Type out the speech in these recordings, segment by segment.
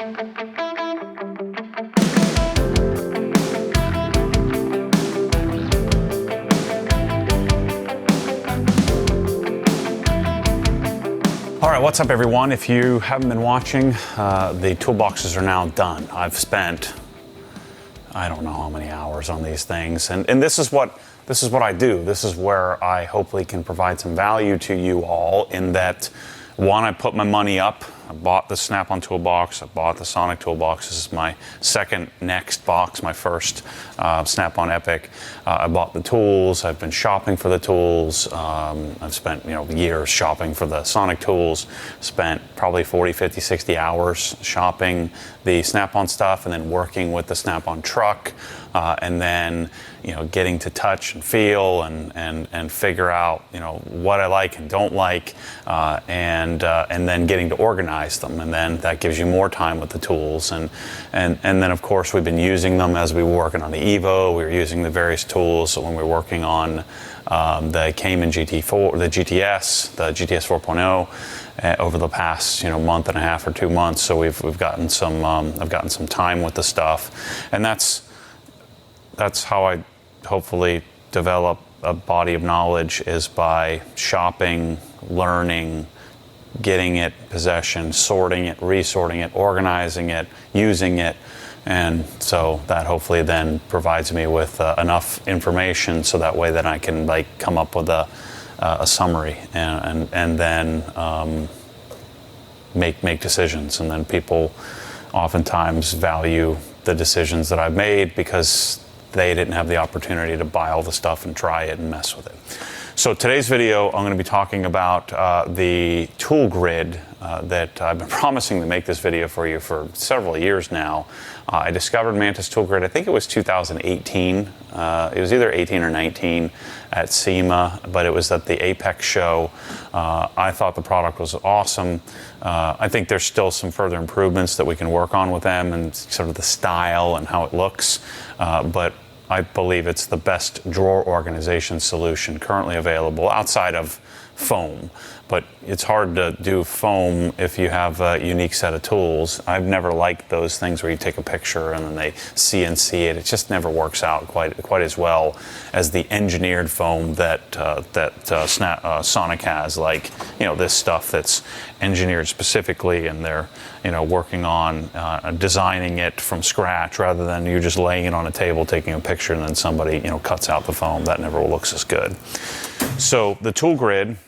All right, what's up everyone? If you haven't been watching, the toolboxes are now done. I've spent, I don't know how many hours on these things, and this is what I do. This is where I hopefully can provide some value to you all, in that, one, I put my money up. I bought the Snap-on toolbox, I bought the Sonic toolbox. This is my second next box, my first Snap-on Epic. I bought the tools, I've been shopping for the tools. I've spent years shopping for the Sonic tools, spent probably 40, 50, 60 hours shopping the Snap-on stuff, and then working with the Snap-on truck, and then getting to touch and feel and figure out what I like and don't like, and then getting to organize them, and then that gives you more time with the tools, and then of course we've been using them as we were working on the Evo. We were using the various tools when we were working on the Cayman GT4, the GTS 4.0 over the past month and a half or 2 months. So we've gotten some I've gotten some time with the stuff, and that's how I hopefully develop a body of knowledge, is by shopping, learning, getting it possession, sorting it, resorting it, organizing it, using it. And so that hopefully then provides me with enough information, so that way that I can come up with a summary, and then make decisions. And then people oftentimes value the decisions that I've made, because they didn't have the opportunity to buy all the stuff and try it and mess with it. So today's video, I'm going to be talking about the tool grid that I've been promising to make this video for you for several years now. I discovered Mantis tool grid, I think it was 2018. It was either 18 or 19 at SEMA, but it was at the Apex show. I thought the product was awesome. I think there's still some further improvements that we can work on with them, and sort of the style and how it looks, but I believe it's the best drawer organization solution currently available outside of foam. But it's hard to do foam if you have a unique set of tools. I've never liked those things where you take a picture and then they CNC it. It just never works out quite as well as the engineered foam that Sonic has. This stuff that's engineered specifically, and they're working on designing it from scratch, rather than you just laying it on a table, taking a picture, and then somebody cuts out the foam. That never looks as good. So the tool grid,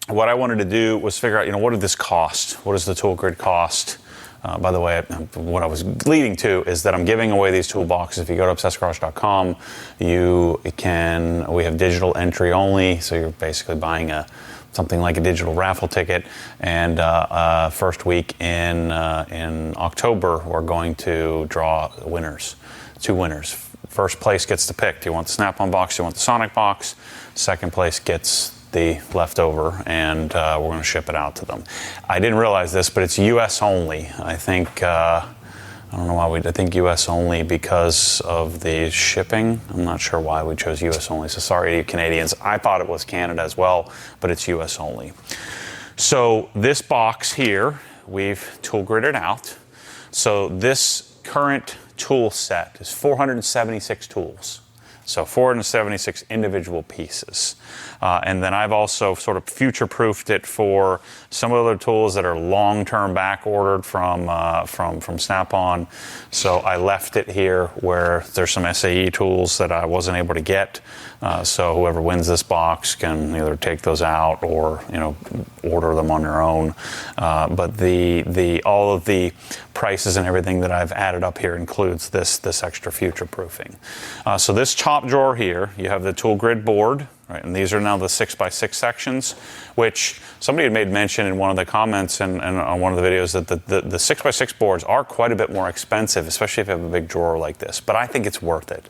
what I wanted to do was figure out, what did this cost? What does the tool grid cost? By the way, what I was leading to is that I'm giving away these toolboxes. If you go to obsessedgarage.com, we have digital entry only, so you're basically buying something like a digital raffle ticket. And first week in October, we're going to draw winners, 2 winners. First place gets to pick. Do you want the Snap-on box? Do you want the Sonic box? Second place gets the leftover, and we're going to ship it out to them. I didn't realize this, but it's US only. I think I don't know why I think US only because of the shipping. I'm not sure why we chose US only, so sorry to you Canadians. I thought it was Canada as well, but it's US only. So this box here, we've tool gridded out. So this current tool set is 476 tools. So 476 individual pieces. And then I've also sort of future-proofed it for some other tools that are long-term back-ordered from Snap-on. So I left it here where there's some SAE tools that I wasn't able to get. So whoever wins this box can either take those out or order them on their own. But all of the prices and everything that I've added up here includes this extra future-proofing. So this top drawer here, you have the tool grid board. Right, and these are now the 6x6 sections, which somebody had made mention in one of the comments and on one of the videos that the 6x6 boards are quite a bit more expensive, especially if you have a big drawer like this. But I think it's worth it.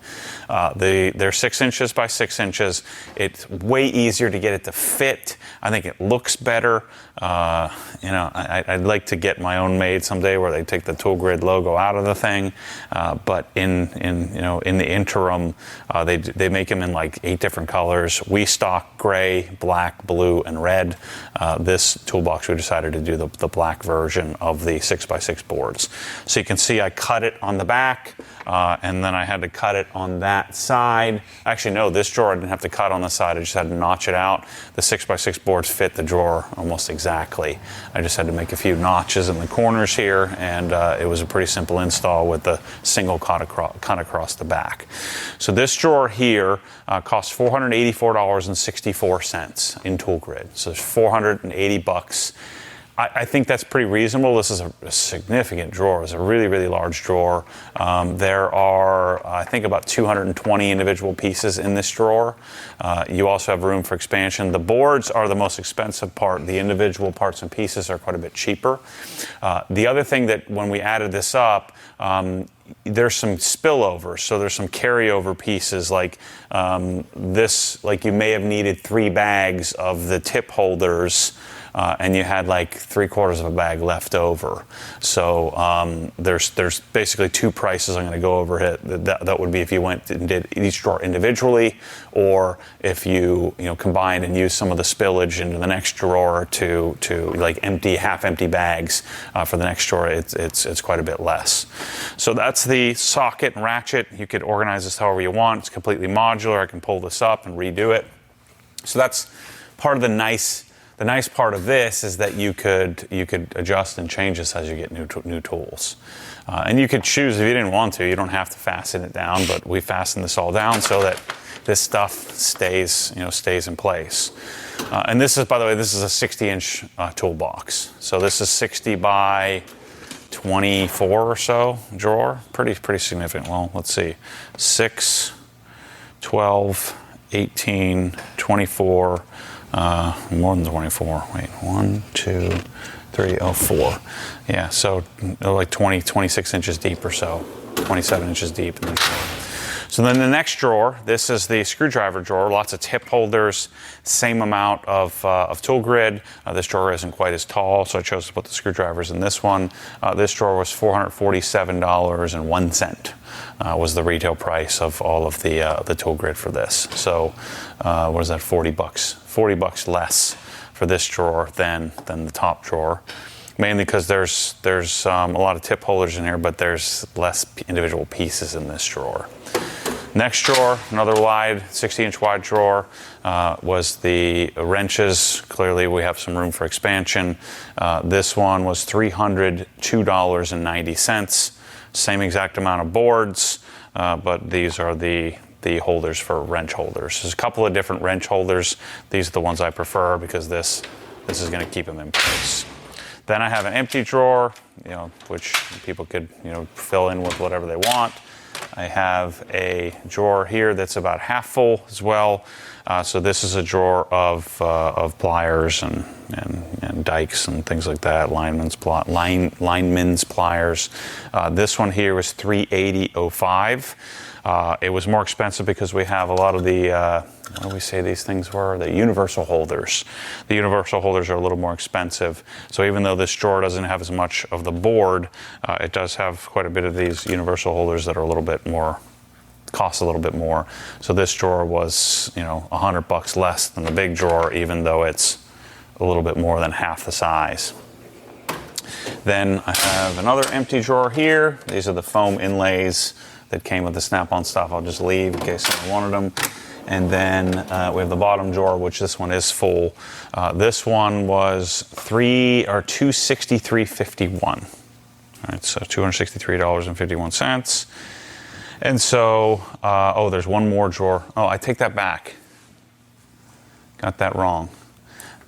They're 6 inches by 6 inches. It's way easier to get it to fit. I think it looks better. I'd like to get my own made someday where they take the tool grid logo out of the thing. But in the interim, they make them in like 8 different colors. we stock gray, black, blue, and red. This toolbox, we decided to do the black version of the 6x6 boards. So you can see I cut it on the back, and then I had to cut it on that side. Actually, no, this drawer I didn't have to cut on the side. I just had to notch it out. The 6x6 boards fit the drawer almost exactly. I just had to make a few notches in the corners here, and it was a pretty simple install with the single cut across the back. So this drawer here costs $484.64 in Tool Grid. So it's $480. I think that's pretty reasonable. This is a significant drawer. It's a really, really large drawer. There are, I think, about 220 individual pieces in this drawer. You also have room for expansion. The boards are the most expensive part. The individual parts and pieces are quite a bit cheaper. The other thing that when we added this up, there's some spillover, so there's some carryover pieces like this, like you may have needed 3 bags of the tip holders, and you had like 3/4 of a bag left over. So there's basically 2 prices I'm going to go over it. That would be if you went and did each drawer individually, or if you combined and used some of the spillage into the next drawer to like half empty bags for the next drawer. It's quite a bit less. So that's the socket and ratchet. You could organize this however you want. It's completely modular. I can pull this up and redo it. So that's part of the nice part of this is that you could adjust and change this as you get new tools. And you could choose if you didn't want to. You don't have to fasten it down, but we fasten this all down so that this stuff stays in place. And this is, by the way, this is a 60-inch toolbox. So this is 60 by 24 or so drawer. Pretty significant. Well, let's see. 6, 12, 18, 24. More than 24. Wait, 1, 2, 3, 4. Yeah, so like 26 inches deep or so, 27 inches deep. So then the next drawer, this is the screwdriver drawer, lots of tip holders, same amount of tool grid. This drawer isn't quite as tall, so I chose to put the screwdrivers in this one. This drawer was $447.01. Was the retail price of all of the tool grid for this. So what is that, $40? $40 less for this drawer than the top drawer. Mainly because there's a lot of tip holders in here, but there's less individual pieces in this drawer. Next drawer, another wide, 60-inch wide drawer, was the wrenches. Clearly, we have some room for expansion. This one was $302.90. Same exact amount of boards, but these are the holders for wrench holders. There's a couple of different wrench holders. These are the ones I prefer because this is going to keep them in place. Then I have an empty drawer, which people could fill in with whatever they want. I have a drawer here that's about half full as well. So this is a drawer of pliers and dikes and things like that, lineman's pliers. This one here was $380.05. It was more expensive because we have a lot of the, what do we say these things were? The universal holders. The universal holders are a little more expensive. So even though this drawer doesn't have as much of the board, it does have quite a bit of these universal holders that are a little bit more, cost a little bit more. So this drawer was, $100 less than the big drawer, even though it's a little bit more than half the size. Then I have another empty drawer here. These are the foam inlays that came with the snap-on stuff. I'll just leave in case someone wanted them. And then we have the bottom drawer, which this one is full. This one was $263.51. All right, so $263.51. And so, there's one more drawer. Oh, I take that back. Got that wrong.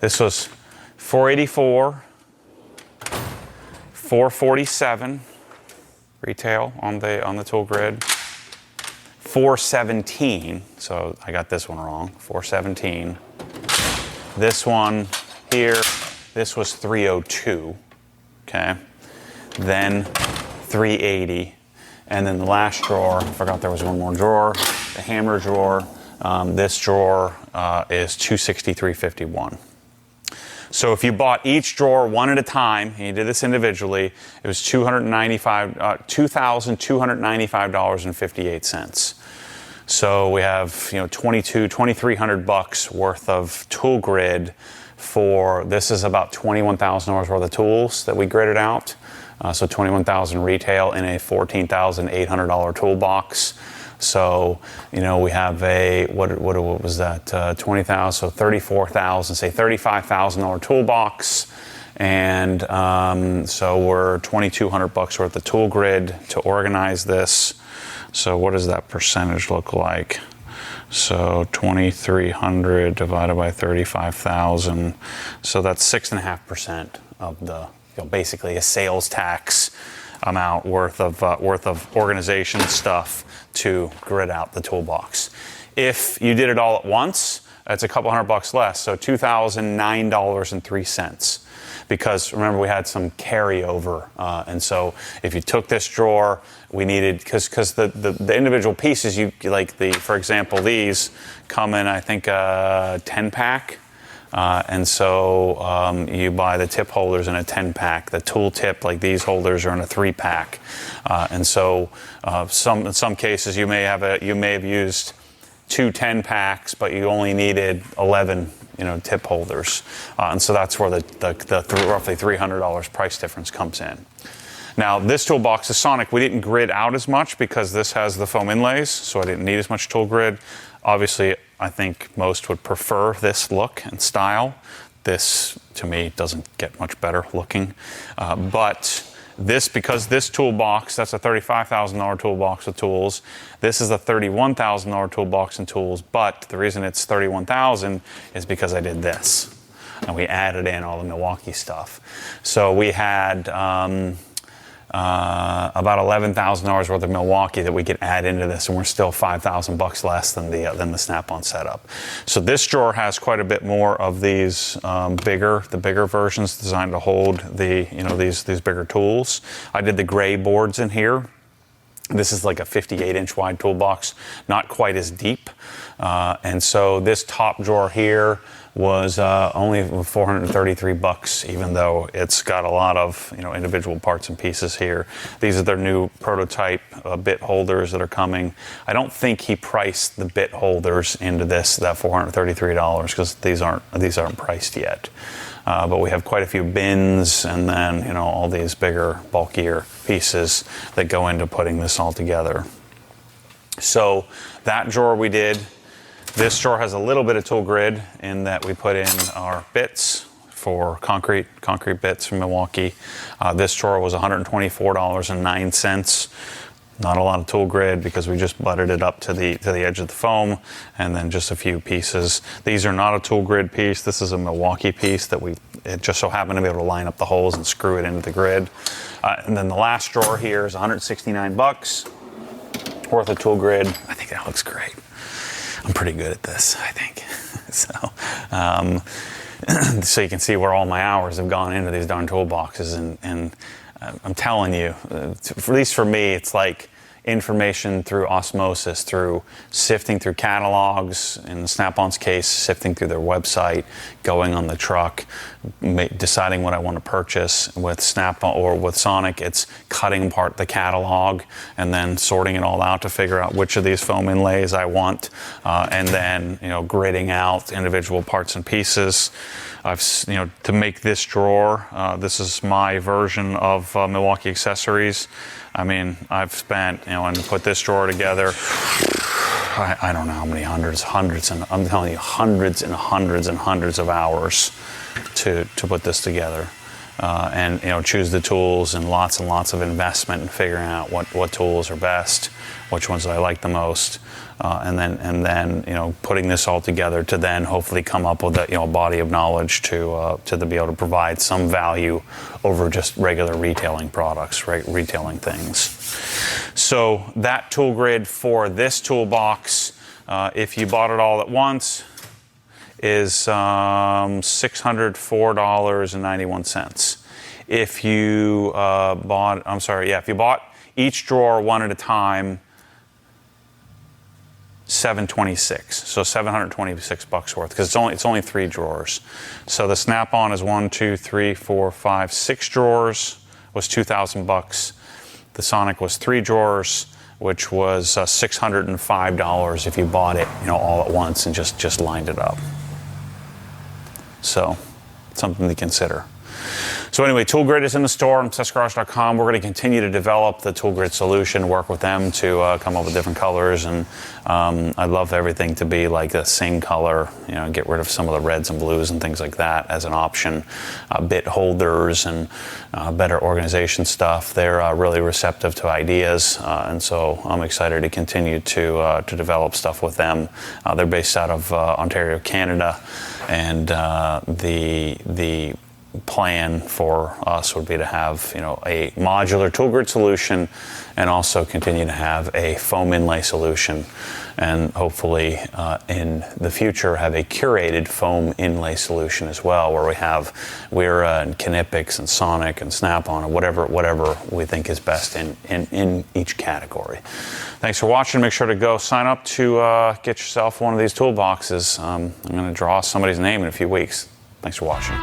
This was $484, $447 retail on the tool grid. $417, so I got this one wrong. $417. This one here, this was $302. Okay. Then $380. And then the last drawer, I forgot there was one more drawer, the hammer drawer. This drawer is $263.51. So if you bought each drawer one at a time, and you did this individually, it was $2,295.58. So we have 2,300 bucks worth of tool grid for, this is about $21,000 worth of tools that we gridded out. So 21,000 retail in a $14,800 toolbox. So, we have a, what was that, 20,000, so 34,000, say $35,000 toolbox. And so we're 2,200 bucks worth of tool grid to organize this. So what does that percentage look like? So 2,300 divided by 35,000. So that's 6.5% of the, basically a sales tax amount worth of organization stuff to grid out the toolbox. If you did it all at once, it's a couple $100 less. So $2,009.03. Because remember, we had some carryover, and so if you took this drawer, we needed, because the individual pieces, for example, these come in, I think, a 10-pack, and so you buy the tip holders in a 10-pack. The tool tip, like these holders, are in a 3-pack, and so in some cases you may have used 2 10-packs, but you only needed 11. Tip holders, and so that's where the roughly $300 price difference comes in. Now, this toolbox, the Sonic, we didn't grid out as much because this has the foam inlays, so I didn't need as much tool grid. Obviously, I think most would prefer this look and style. This, to me, doesn't get much better looking, but because this toolbox, that's a $35,000 toolbox of tools. This is a $31,000 toolbox and tools, but the reason it's $31,000 is because I did this. And we added in all the Milwaukee stuff. So we had about $11,000 worth of Milwaukee that we could add into this, and we're still $5,000 less than the Snap-on setup. So this drawer has quite a bit more of these the bigger versions designed to hold these bigger tools. I did the gray boards in here. This is like a 58-inch wide toolbox, not quite as deep. And so this top drawer here was only $433, even though it's got a lot of individual parts and pieces here. These are their new prototype bit holders that are coming. I don't think he priced the bit holders into that $433 because these aren't priced yet. But we have quite a few bins, and then all these bigger, bulkier pieces that go into putting this all together. So that drawer we did. This drawer has a little bit of tool grid in that we put in our bits for concrete bits from Milwaukee. This drawer was $124.09. Not a lot of tool grid because we just butted it up to the edge of the foam, and then just a few pieces. These are not a tool grid piece. This is a Milwaukee piece that it just so happened to be able to line up the holes and screw it into the grid. And then the last drawer here is $169 worth of tool grid. I think that looks great. I'm pretty good at this, I think. So you can see where all my hours have gone into these darn toolboxes, and I'm telling you, at least for me, it's like information through osmosis, through sifting through catalogs, in Snap-on's case, sifting through their website, going on the truck, deciding what I want to purchase. With Snap-on or with Sonic, it's cutting apart the catalog and then sorting it all out to figure out which of these foam inlays I want, and then gridding out individual parts and pieces. To make this drawer, this is my version of Milwaukee accessories. I mean, I've spent, and to put this drawer together, I don't know how many hundreds, and I'm telling you, hundreds and hundreds and hundreds of hours to put this together. And choose the tools, and lots of investment in figuring out what tools are best, which ones I like the most, and then putting this all together to then hopefully come up with a body of knowledge to be able to provide some value over just regular retailing products, retailing things. So that tool grid for this toolbox, if you bought it all at once, is $604.91. If you if you bought each drawer one at a time, $726. So $726 worth, because it's only 3 drawers. So the Snap-on is 1, 2, 3, 4, 5, 6 drawers, was $2,000. The Sonic was 3 drawers, which was $605 if you bought it, all at once and just lined it up. So, something to consider. So anyway, ToolGrid is in the store on obsessedgarage.com. We're going to continue to develop the ToolGrid solution, work with them to come up with different colors, and I'd love everything to be like the same color, get rid of some of the reds and blues and things like that as an option. Bit holders and better organization stuff. They're really receptive to ideas, and so I'm excited to continue to develop stuff with them. They're based out of Ontario, Canada, and the plan for us would be to have a modular ToolGrid solution and also continue to have a foam inlay solution, and hopefully in the future have a curated foam inlay solution as well, where we have Wera and Kinepix and Sonic and Snap-on and whatever we think is best in each category. Thanks for watching. Make sure to go sign up to get yourself one of these toolboxes. I'm going to draw somebody's name in a few weeks. Thanks for watching.